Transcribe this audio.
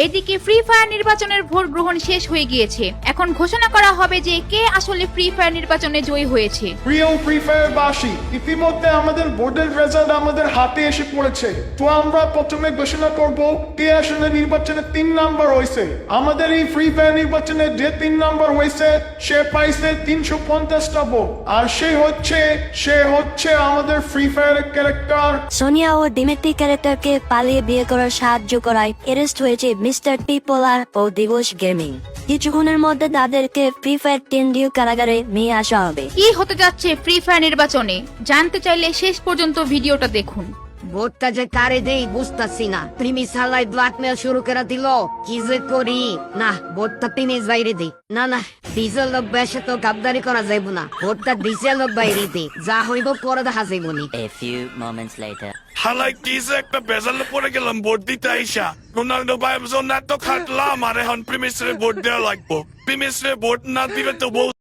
এদিকে free fire নির্বাচনের vote গ্রহণ শেষ হয়ে গিয়েছে। এখন ঘোষণা করা হবে যে কে আসলে ফ্রি ফায়ার নির্বাচনে জয়ী হয়েছে। প্রিয় ফ্রি ফায়ার বাসী, ইতিমধ্যে আমাদের বোর্ডের রেজাল্ট আমাদের হাতে এসে পড়েছে। তো আমরা প্রথমে ঘোষণা করব কে আসলে নির্বাচনে 3 নাম্বার হয়েছে। আমাদের এই ফ্রি ফায়ার নির্বাচনে যে 3 নাম্বার হয়েছে সে পাইছে 350টা ভোট। আর সে হচ্ছে আমাদের ফ্রি ফায়ারের ক্যারেক্টার সোনিয়া ও ডিমেট্রি ক্যারেক্টারকে পালিয়ে বিয়ে করার সাহায্য করায় অ্যারেস্ট হয়েছে মিস্টার টিপোলার ও দিবস গেমিং। কিছুক্ষণের মধ্যে তাদেরকে ফ্রি ফায়ার কেন্দ্রীয় কারাগারে নিয়ে আসা হবে। কি হতে যাচ্ছে ফ্রি ফায়ার নির্বাচনে জানতে চাইলে শেষ পর্যন্ত ভিডিওটা দেখুন। ভোটটা যে কারে দেই বুঝতাছি না। প্রিমিস হালাই ব্ল্যাকমেল শুরু করে দিল, কি যে করি। না, ভোটটা প্রিমিস বাইরে দিই। না, ডিজেল লোক বেশে তো গাবদারি করা যাইব না। ভোটটা ডিজেল লোক বাইরে দিই, যা হইব পরে দেখা যাইব নি। A few moments later. হালাই কি যে একটা বেজালে পড়ে গেলাম ভোট দিতে আইসা। রোনাল্ডো ভাই এত খাটলাম আর এখন প্রিমিসরে ভোট দেওয়া লাগবো। প্রিমিসরে ভোট না দিলে তো